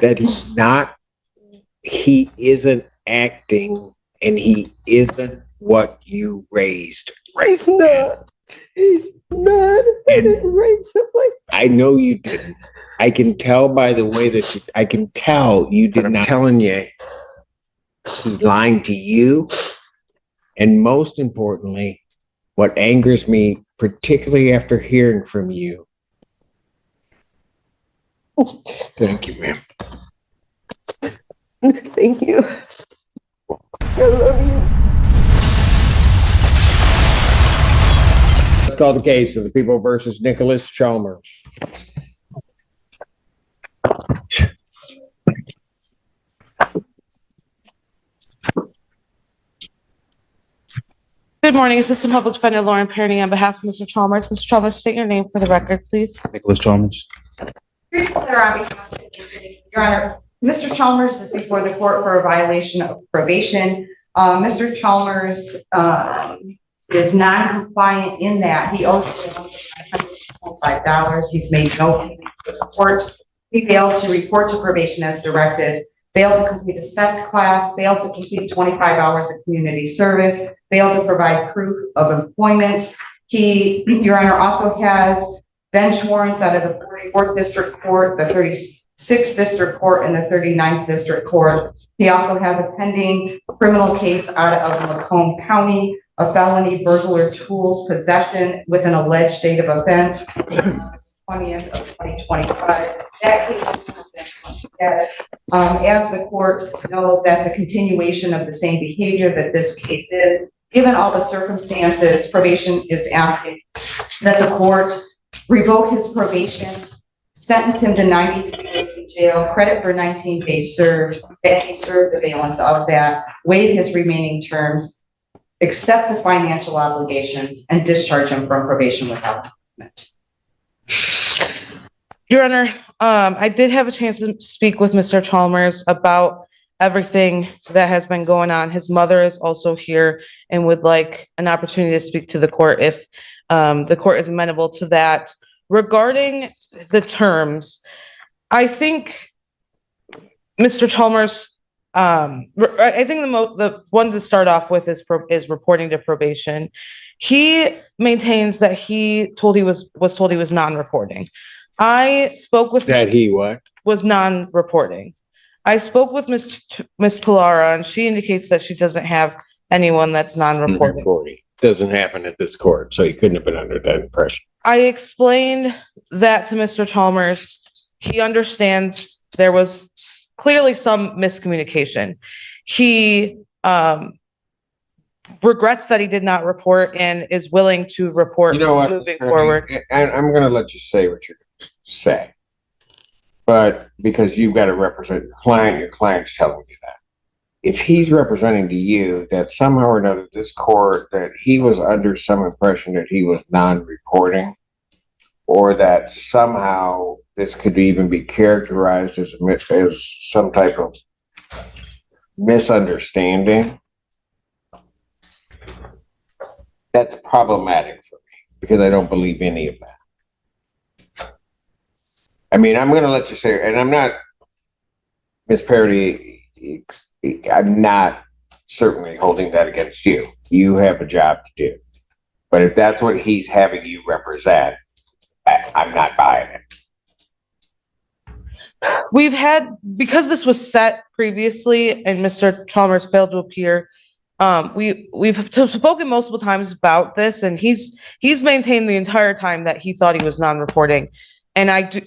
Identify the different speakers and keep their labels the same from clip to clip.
Speaker 1: that he isn't acting and he isn't what you raised.
Speaker 2: He's not. He's not. I didn't raise him like that.
Speaker 1: I know you didn't. I can tell by the way that I can tell you did not. I'm telling you, he's lying to you. And most importantly, what angers me, particularly after hearing from you. Thank you, ma'am.
Speaker 2: Thank you. I love you.
Speaker 1: Let's call the case of the people versus Nicholas Chalmers.
Speaker 3: Good morning. Assistant Public Defender Lauren Perny on behalf of Mr. Chalmers. Mr. Chalmers, state your name for the record, please.
Speaker 4: Nicholas Chalmers.
Speaker 5: Your Honor, Mr. Chalmers is before the court for a violation of probation. Mr. Chalmers is non-compliant in that he owes $5. He's made no payment to the court. He failed to report to probation as directed, failed to complete a STEP class, failed to complete 25 hours of community service, failed to provide proof of employment. He, Your Honor, also has bench warrants out of the 44th District Court, the 36th District Court, and the 39th District Court. He also has a pending criminal case out of Macomb County, a felony burglar tools possession with an alleged date of offense, 20th of 2025. That case is as the court knows, that's a continuation of the same behavior that this case is. Given all the circumstances, probation is asking that the court revoke his probation, sentence him to 93 days in jail, credit for 19 days served, that he served the valence of that, waive his remaining terms, accept the financial obligations, and discharge him from probation without payment.
Speaker 3: Your Honor, I did have a chance to speak with Mr. Chalmers about everything that has been going on. His mother is also here and would like an opportunity to speak to the court if the court is amenable to that. Regarding the terms, I think Mr. Chalmers, I think the one to start off with is reporting to probation. He maintains that he was told he was non-reporting. I spoke with
Speaker 1: That he what?
Speaker 3: Was non-reporting. I spoke with Miss Pilara, and she indicates that she doesn't have anyone that's non-reporting.
Speaker 1: Doesn't happen at this court, so he couldn't have been under that impression.
Speaker 3: I explained that to Mr. Chalmers. He understands there was clearly some miscommunication. He regrets that he did not report and is willing to report moving forward.
Speaker 1: I'm going to let you say what you're going to say, but because you've got to represent your client's telling you that. If he's representing to you that somehow or another this court, that he was under some impression that he was non-reporting, or that somehow this could even be characterized as some type of misunderstanding, that's problematic for me because I don't believe any of that. I mean, I'm going to let you say, and I'm not, Ms. Parody, I'm not certainly holding that against you. You have a job to do. But if that's what he's having you represent, I'm not buying it.
Speaker 3: Because this was set previously and Mr. Chalmers failed to appear, we've spoken multiple times about this, and he's maintained the entire time that he thought he was non-reporting. And I do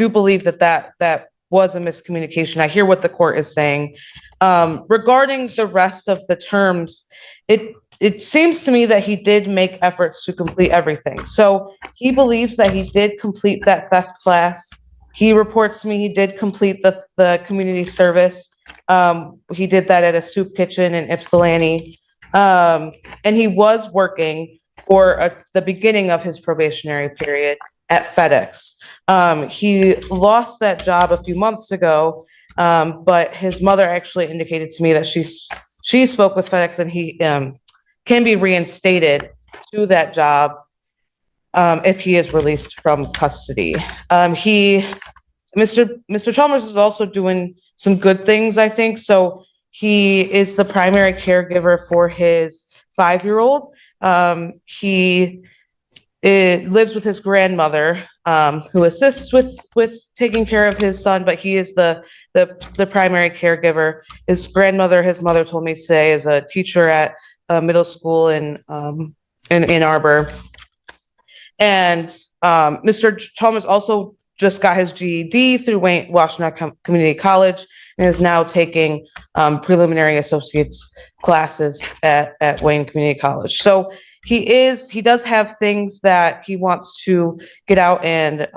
Speaker 3: believe that was a miscommunication. I hear what the court is saying. Regarding the rest of the terms, it seems to me that he did make efforts to complete everything. So he believes that he did complete that theft class. He reports to me he did complete the community service. He did that at a soup kitchen in Ypsilanti. And he was working for the beginning of his probationary period at FedEx. He lost that job a few months ago, but his mother actually indicated to me that she spoke with FedEx and he can be reinstated to that job if he is released from custody. He Mr. Chalmers is also doing some good things, I think. So he is the primary caregiver for his 5-year-old. He lives with his grandmother, who assists with taking care of his son, but he is the primary caregiver. His grandmother, his mother told me today, is a teacher at a middle school in Ann Arbor. And Mr. Chalmers also just got his GED through Washtenaw Community College and is now taking preliminary associate's classes at Wayne Community College. So he does have things that he wants to get out and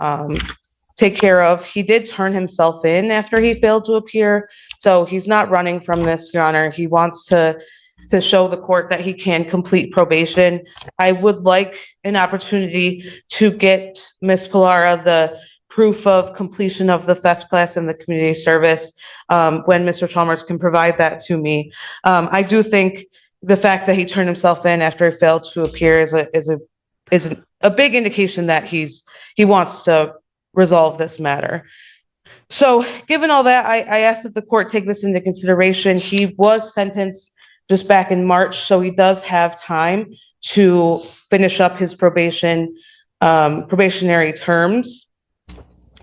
Speaker 3: take care of. He did turn himself in after he failed to appear. So he's not running from this, Your Honor. He wants to show the court that he can complete probation. I would like an opportunity to get Ms. Pilara the proof of completion of the theft class and the community service when Mr. Chalmers can provide that to me. I do think the fact that he turned himself in after he failed to appear is a big indication that he wants to resolve this matter. So given all that, I ask that the court take this into consideration. He was sentenced just back in March, so he does have time to finish up his probationary terms.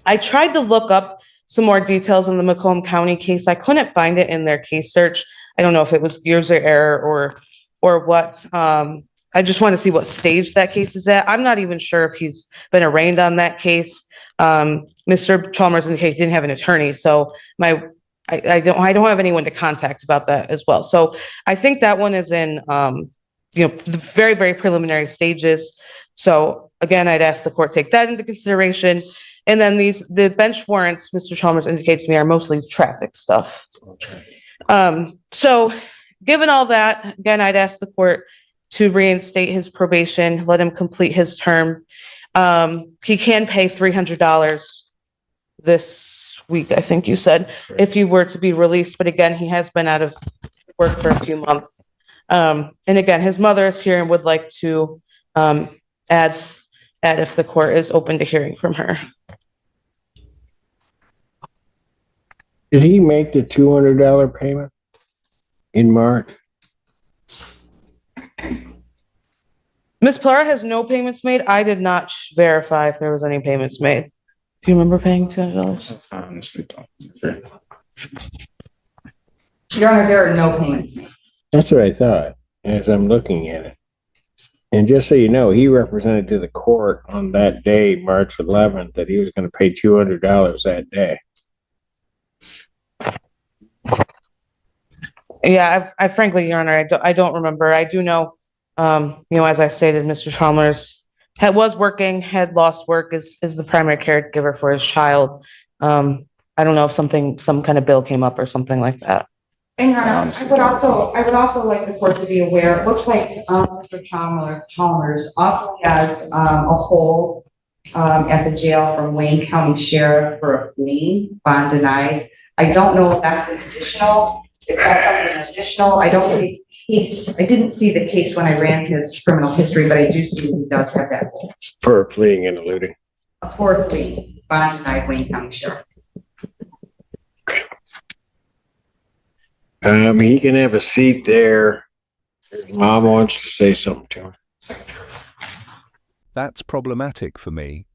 Speaker 3: I tried to look up some more details in the Macomb County case. I couldn't find it in their case search. I don't know if it was user error or what. I just want to see what stage that case is at. I'm not even sure if he's been arraigned on that case. Mr. Chalmers indicated he didn't have an attorney, so I don't have anyone to contact about that as well. So I think that one is in the very, very preliminary stages. So again, I'd ask the court take that into consideration. And then the bench warrants, Mr. Chalmers indicates to me, are mostly traffic stuff. So given all that, again, I'd ask the court to reinstate his probation, let him complete his term. He can pay $300 this week, I think you said, if he were to be released. But again, he has been out of work for a few months. And again, his mother is here and would like to add if the court is open to hearing from her.
Speaker 1: Did he make the $200 payment in March?
Speaker 3: Ms. Pilara has no payments made. I did not verify if there was any payments made. Do you remember paying $200?
Speaker 2: Honestly, don't.
Speaker 5: Your Honor, there are no payments made.
Speaker 1: That's what I thought as I'm looking at it. And just so you know, he represented to the court on that day, March 11th, that he was going to pay $200 that day.
Speaker 3: Yeah, I frankly, Your Honor, I don't remember. I do know, as I stated, Mr. Chalmers was working, had lost work, is the primary caregiver for his child. I don't know if some kind of bill came up or something like that.
Speaker 5: And Your Honor, I would also like the court to be aware, it looks like Mr. Chalmers also has a hold at the jail from Wayne County Sheriff for a plea, bond denied. I don't know if that's an additional, if that's something additional. I don't see the case. I didn't see the case when I ran his criminal history, but I do see he does have that hold.
Speaker 1: For fleeing and eluding.
Speaker 5: For a plea, bond denied, Wayne County Sheriff.
Speaker 1: He can have a seat there. His mom wants to say something to him.
Speaker 4: That's problematic for me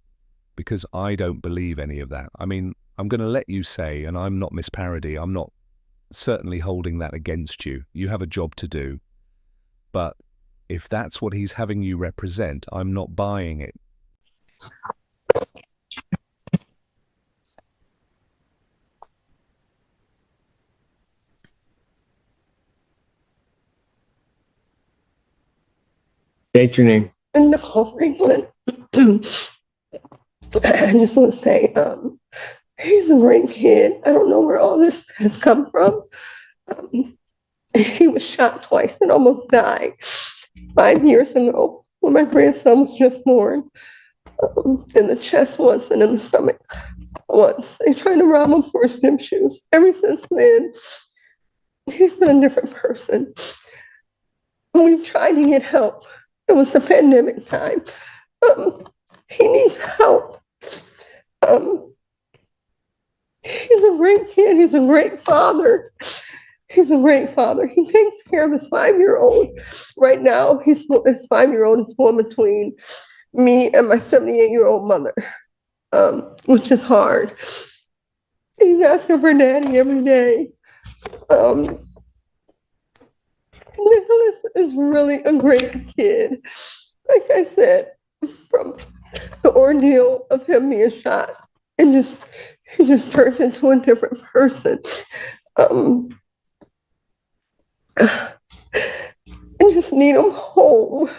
Speaker 4: because I don't believe any of that. I mean, I'm going to let you say, and I'm not Miss Parody, I'm not certainly holding that against you. You have a job to do. But if that's what he's having you represent, I'm not buying it.
Speaker 1: State your name.
Speaker 2: Nicole Franklin. I just want to say, he's a great kid. I don't know where all this has come from. He was shot twice and almost died 5 years ago when my grandson was just born. In the chest once and in the stomach once. They tried to rob him for his gym shoes. Ever since then, he's been a different person. We've tried to get help. It was the pandemic time. He needs help. He's a great kid. He's a great father. He's a great father. He takes care of his 5-year-old. Right now, his 5-year-old is born between me and my 78-year-old mother, which is hard. He's asking for daddy every day. Nicholas is really a great kid. Like I said, from the ordeal of him being shot, and he just turns into a different person. I just need him home.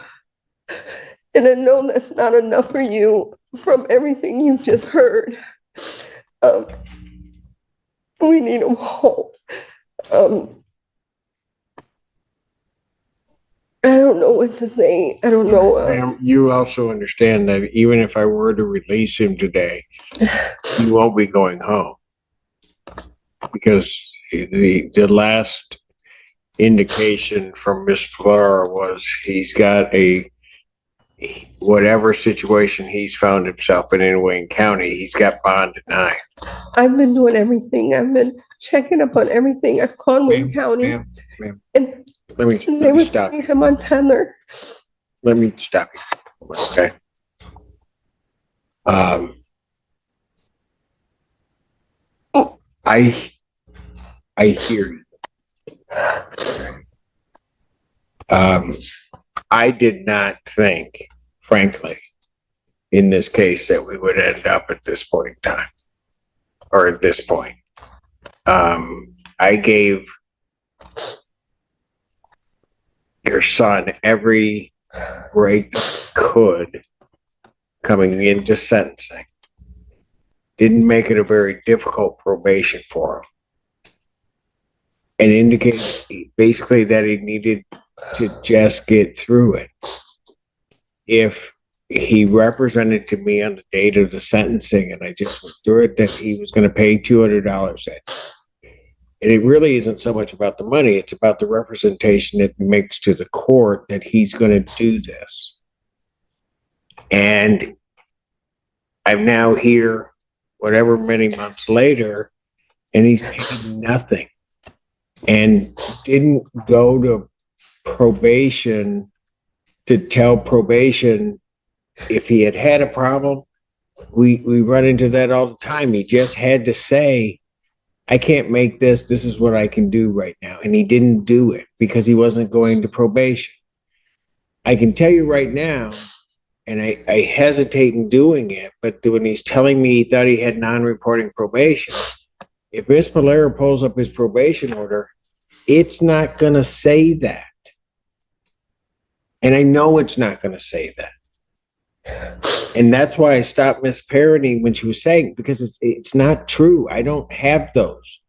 Speaker 2: And I know that's not enough for you from everything you've just heard. We need him home. I don't know what to say. I don't know.
Speaker 1: Ma'am, you also understand that even if I were to release him today, he won't be going home. Because the last indication from Miss Flora was he's got whatever situation he's found himself in Wayne County, he's got bond denied.
Speaker 2: I've been doing everything. I've been checking up on everything. I've called Wayne County.
Speaker 1: Ma'am,
Speaker 2: And
Speaker 1: let me
Speaker 2: they were
Speaker 1: stop.
Speaker 2: putting him on tether.
Speaker 1: Let me stop you. Okay. I hear you. I did not think, frankly, in this case that we would end up at this point in time, or at this point. I gave your son every break I could coming into sentencing. Didn't make it a very difficult probation for him. And indicated basically that he needed to just get through it. If he represented to me on the date of the sentencing and I just went through it, that he was going to pay $200 in. And it really isn't so much about the money, it's about the representation it makes to the court that he's going to do this. And I'm now here, whatever many months later, and he's paid nothing. And didn't go to probation to tell probation if he had a problem. We run into that all the time. He just had to say, I can't make this. This is what I can do right now. And he didn't do it because he wasn't going to probation. I can tell you right now, and I hesitate in doing it, but when he's telling me he thought he had non-reporting probation, if Miss Polera pulls up his probation order, it's not going to say that. And I know it's not going to say that. And that's why I stopped Miss Parody when she was saying, because it's not true. I don't have those.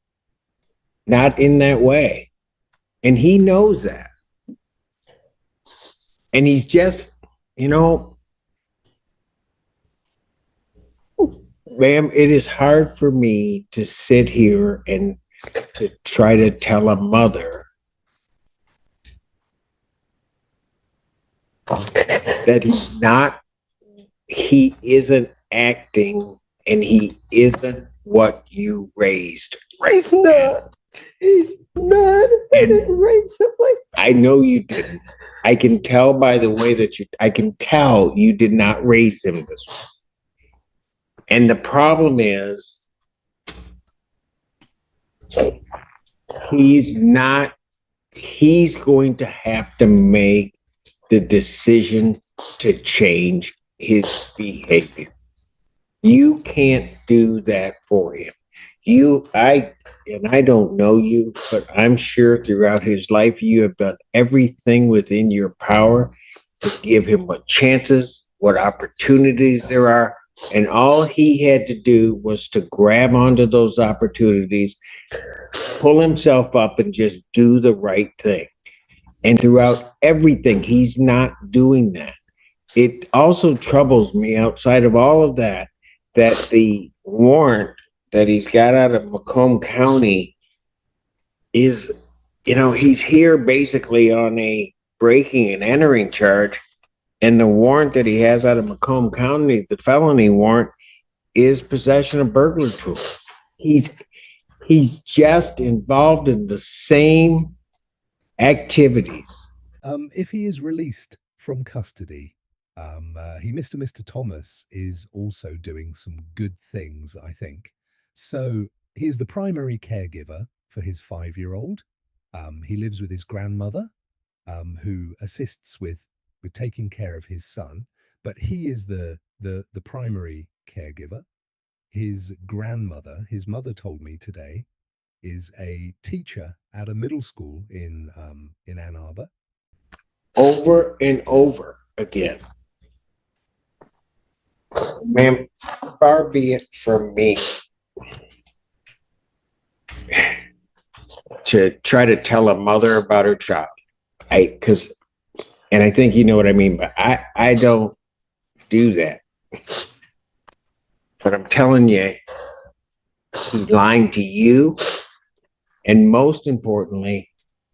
Speaker 1: Not in that way. And he knows that. And he's just, ma'am, it is hard for me to sit here and to try to tell a mother that he isn't acting and he isn't what you raised. Right?
Speaker 2: He's not. He's not. I didn't raise him like that.
Speaker 1: I know you didn't. I can tell by the way that I can tell you did not raise him this way. And the problem is, he's going to have to make the decision to change his behavior. You can't do that for him. I don't know you, but I'm sure throughout his life, you have done everything within your power to give him what chances, what opportunities there are. And all he had to do was to grab onto those opportunities, pull himself up and just do the right thing. And throughout everything, he's not doing that. It also troubles me outside of all of that the warrant that he's got out of Macomb County is, he's here basically on a breaking and entering charge. And the warrant that he has out of Macomb County, the felony warrant, is possession of burglary tools. he's just involved in the same activities.
Speaker 4: If he is released from custody, Mr. Thomas is also doing some good things, I think. So he is the primary caregiver for his 5-year-old. He lives with his grandmother, who assists with taking care of his son, but he is the primary caregiver. His grandmother, his mother told me today, is a teacher at a middle school in Ann Arbor.
Speaker 1: Over and over again. Ma'am, far be it from me to try to tell a mother about her child. And I think you know what I mean, but I don't do that. But I'm telling you, he's lying to you. And most importantly,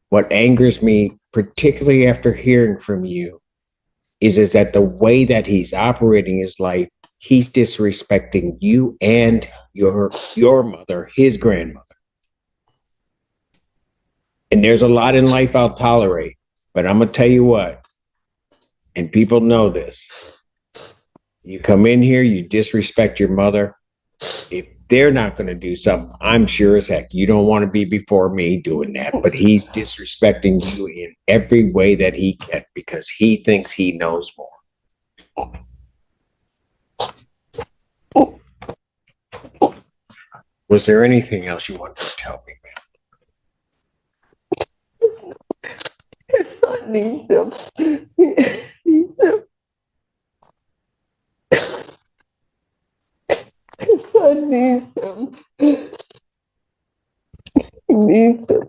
Speaker 1: what angers me, particularly after hearing from you, is that the way that he's operating his life, he's disrespecting you and your mother, his grandmother. And there's a lot in life I'll tolerate, but I'm gonna tell you what, and people know this. You come in here, you disrespect your mother. If they're not going to do something, I'm sure as heck you don't want to be before me doing that, but he's disrespecting you in every way that he can because he thinks he knows more. Was there anything else you wanted to tell me, ma'am?
Speaker 2: His son needs him. He needs him. His son needs him. He needs him.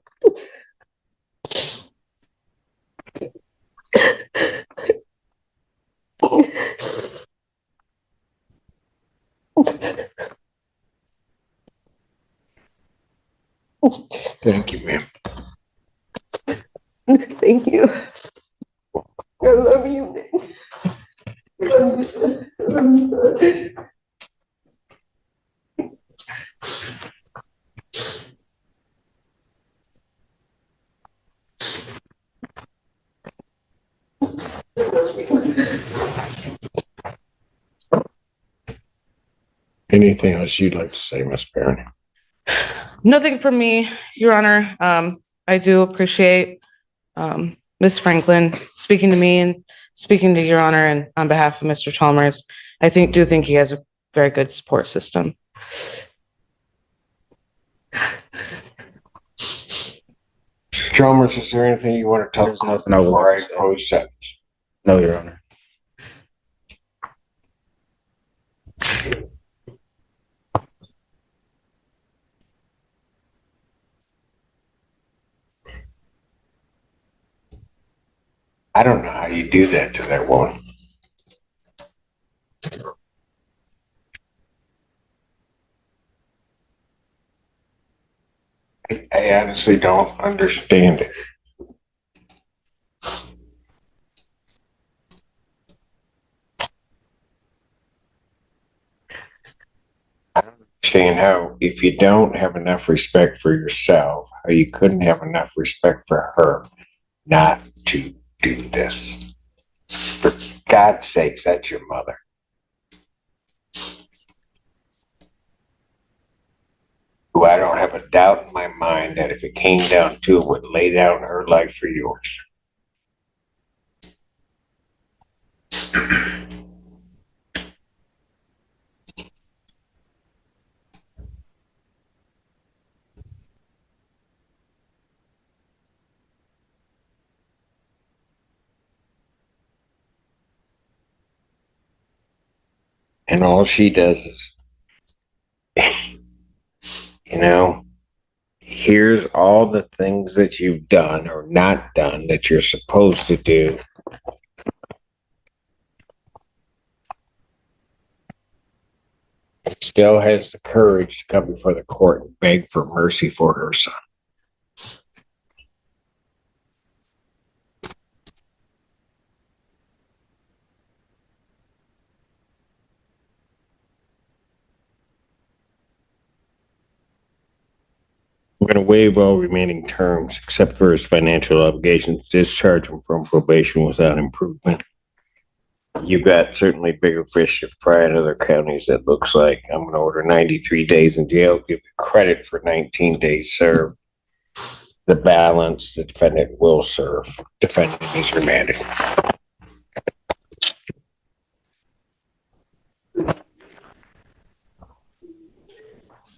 Speaker 1: Thank you, ma'am.
Speaker 2: Thank you. I love you, Nick. Love you. Love you.
Speaker 1: Anything else you'd like to say, Miss Barron?
Speaker 3: Nothing from me, Your Honor. I do appreciate Ms. Franklin speaking to me and speaking to Your Honor and on behalf of Mr. Chalmers. I do think he has a very good support system.
Speaker 1: Chalmers, is there anything you want to tell us?
Speaker 6: There's nothing I would like to say.
Speaker 1: Close sentence.
Speaker 6: No, Your Honor.
Speaker 1: I don't know how you do that to that woman. I honestly don't understand it. I don't understand how, if you don't have enough respect for yourself, how you couldn't have enough respect for her not to do this. For God's sakes, that's your mother. Who I don't have a doubt in my mind that if it came down to it, would lay down her life for yours. And all she does is, here's all the things that you've done or not done that you're supposed to do. Still has the courage to come before the court and beg for mercy for her son. going to waive all remaining terms except for his financial obligations, discharge him from probation without improvement. You've got certainly bigger fish to fry in other counties, it looks like. I'm going to order 93 days in jail, give you credit for 19 days served. The balance the defendant will serve. Defendant is remanded.